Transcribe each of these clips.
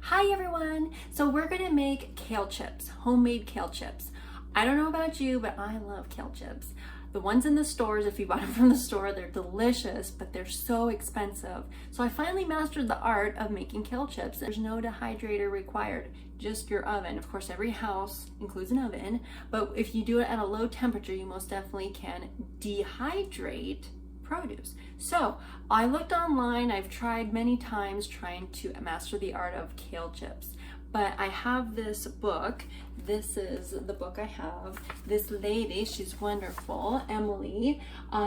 Hi everyone! So we're gonna make kale chips, homemade kale chips. I don't know about you, but I love kale chips. The ones in the stores, if you buy them from the store, they're delicious, but they're so expensive. So I finally mastered the art of making kale chips. There's no dehydrator required, just your oven. Of course, every house includes an oven, but if you do it at a low temperature, you most definitely can dehydrate produce. So I looked online, I've tried many times trying to master the art of kale chips, but I have this book. This is the book I have. This lady, she's wonderful, Emily,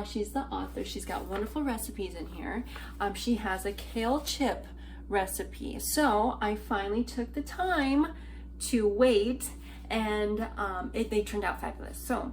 she's the author. She's got wonderful recipes in here. She has a kale chip recipe. So I finally took the time to wait, and they turned out fabulous. So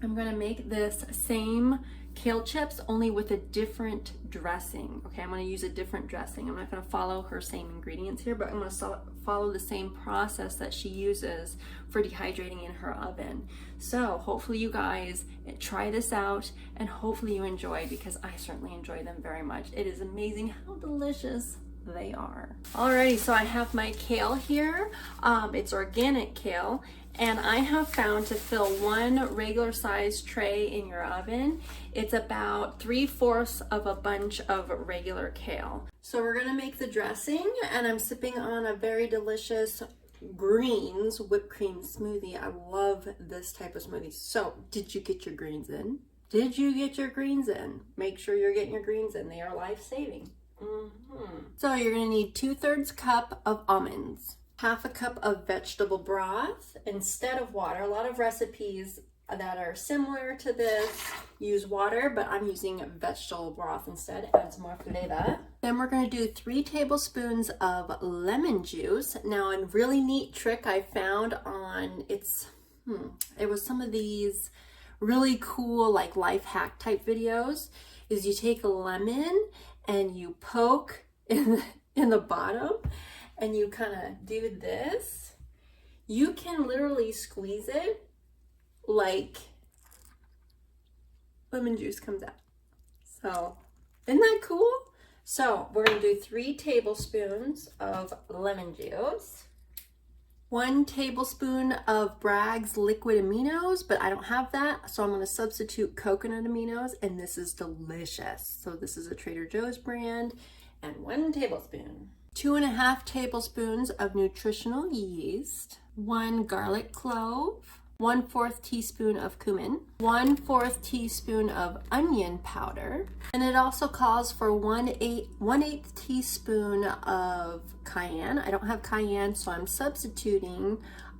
I'm gonna make this same kale chips, only with a different dressing. Okay, I'm going to use a different dressing. I'm not going to follow her same ingredients here, but I'm going to follow the same process that she uses for dehydrating in her oven. So hopefully you guys try this out, and hopefully you enjoy, because I certainly enjoy them very much. It is amazing how delicious they are. Alrighty, so I have my kale here. It's organic kale, and I have found to fill one regular size tray in your oven, it's about 3/4 of a bunch of regular kale. So we're gonna make the dressing, and I'm sipping on a very delicious greens whipped cream smoothie. I love this type of smoothie. So did you get your greens in? Did you get your greens in? Make sure you're getting your greens in. They are life-saving. So you're gonna need 2/3 cup of almonds, 1/2 cup of vegetable broth instead of water. A lot of recipes that are similar to this use water, but I'm using vegetable broth instead. It adds more flavor. Then we're gonna do 3 tablespoons of lemon juice. Now, a really neat trick I found on it was some of these really cool like life hack type videos, is you take a lemon and you poke in the bottom, and you kind of do this. You can literally squeeze it like lemon juice comes out. So isn't that cool? So we're gonna do 3 tablespoons of lemon juice, 1 tablespoon of Bragg's liquid aminos, but I don't have that, so I'm going to substitute coconut aminos, and this is delicious. So this is a Trader Joe's brand, and 1 tablespoon. 2.5 tablespoons of nutritional yeast, 1 garlic clove, 1/4 teaspoon of cumin, 1/4 teaspoon of onion powder, and it also calls for 1/8 teaspoon of cayenne. I don't have cayenne, so I'm substituting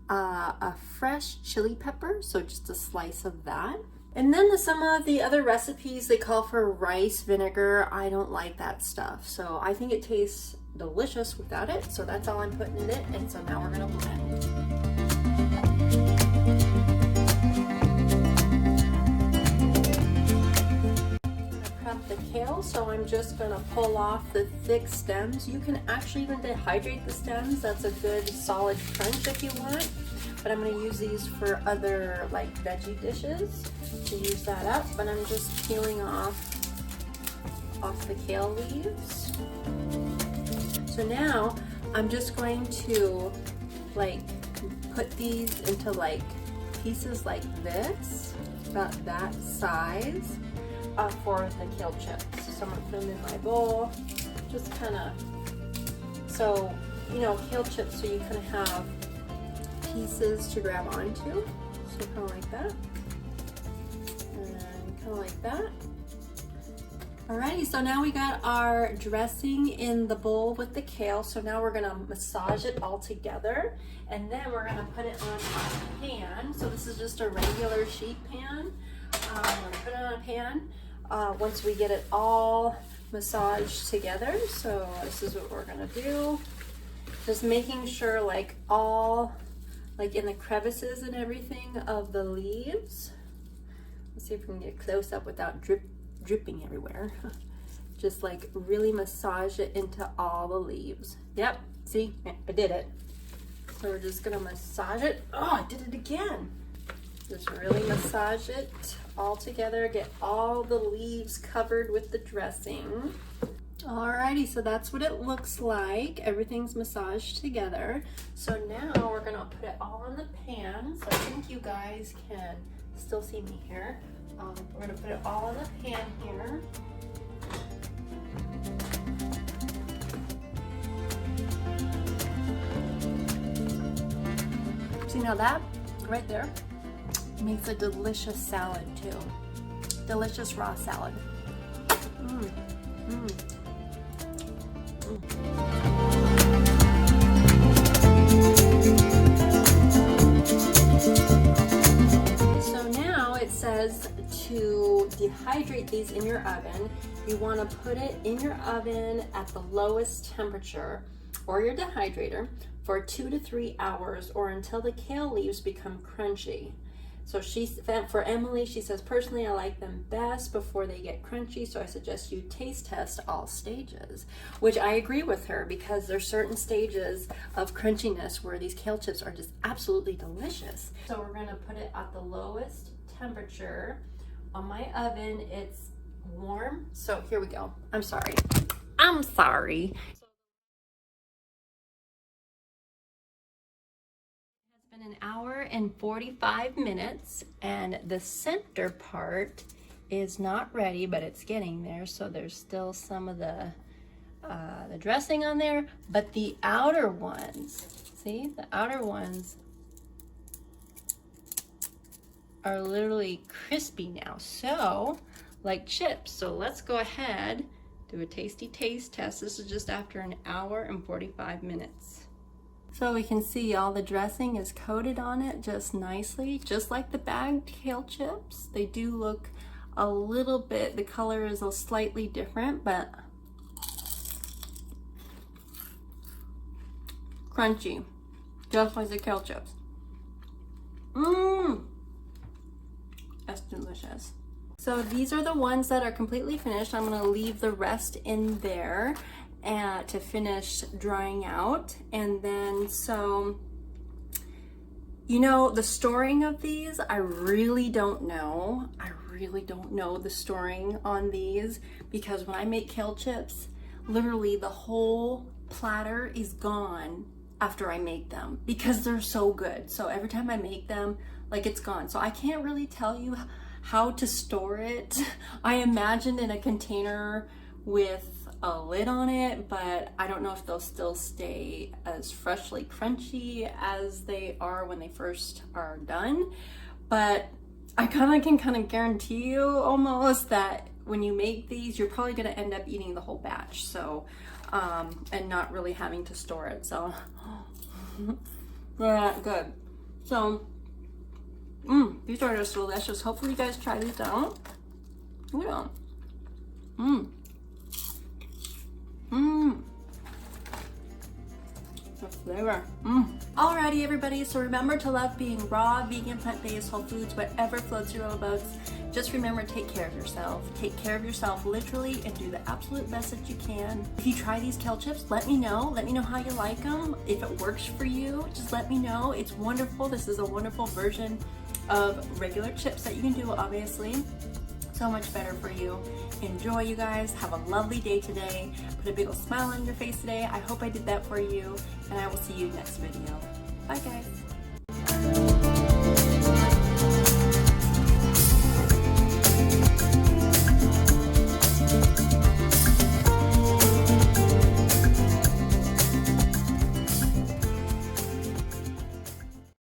a fresh chili pepper, so just a slice of that. And then some of the other recipes, they call for rice vinegar. I don't like that stuff, so I think it tastes delicious without it, so that's all I'm putting in it. And so now we're gonna blend. The kale, so I'm just going to pull off the thick stems. You can actually even dehydrate the stems. That's a good solid crunch if you want, but I'm going to use these for other like veggie dishes to use that up. But I'm just peeling off the kale leaves. So now I'm just going to like put these into like pieces like this, about that size. For the kale chips. So I'm gonna put them in my bowl, just kind of, so, you know, kale chips, so you kind of have pieces to grab onto. So kind of like that, and kind of like that. Alrighty, so now we got our dressing in the bowl with the kale. So now we're gonna massage it all together, and then we're gonna put it on a pan. So this is just a regular sheet pan. I'm gonna put it on a pan once we get it all massaged together. So this is what we're gonna do. Just making sure like all, like in the crevices and everything of the leaves. Let's see if we can get close up without dripping everywhere. Just like really massage it into all the leaves. Yep, see, I did it. So we're just gonna massage it. Oh, I did it again. Just really massage it all together, get all the leaves covered with the dressing. Alrighty, so that's what it looks like. Everything's massaged together. So now we're gonna put it all in the pan. So I think you guys can still see me here. We're gonna put it all in the pan here. See, now that right there makes a delicious salad too. Delicious raw salad. Mm. Mm. So now it says to dehydrate these in your oven. You want to put it in your oven at the lowest temperature or your dehydrator for 2 to 3 hours or until the kale leaves become crunchy. So for Emily, she says, personally, I like them best before they get crunchy, so I suggest you taste test all stages, which I agree with her because there's certain stages of crunchiness where these kale chips are just absolutely delicious. So we're gonna put it at the lowest temperature. On my oven, it's warm. So here we go. I'm sorry. Been an hour and 45 minutes and the center part is not ready, but it's getting there. So there's still some of the dressing on there, but the outer ones, see, the outer ones are literally crispy now. So like chips. So let's go ahead, do a tasty taste test. This is just after an hour and 45 minutes. So we can see all the dressing is coated on it just nicely, just like the bagged kale chips. They do look a little bit, the color is a slightly different, but crunchy, just like the kale chips. Mmm, that's delicious. So these are the ones that are completely finished. I'm gonna leave the rest in there and to finish drying out. And then, so, you know, the storing of these, I really don't know. I really don't know the storing on these because when I make kale chips, literally the whole platter is gone after I make them because they're so good. So every time I make them, like, it's gone. So I can't really tell you how to store it. I imagine in a container with a lid on it, but I don't know if they'll still stay as freshly crunchy as they are when they first are done. But I can guarantee you almost that when you make these, you're probably gonna end up eating the whole batch. So, and not really having to store it. So, they're not good. So, these are just delicious. Hopefully you guys try these out. Look at them. The flavor. Alrighty, everybody. So remember to love being raw, vegan, plant-based, whole foods, whatever floats your little boats. Just remember, take care of yourself. Take care of yourself literally and do the absolute best that you can. If you try these kale chips, let me know. Let me know how you like them. If it works for you, just let me know. It's wonderful. This is a wonderful version of regular chips that you can do, obviously. So much better for you. Enjoy, you guys. Have a lovely day today. Put a big old smile on your face today. I hope I did that for you, and I will see you next video. Bye, guys.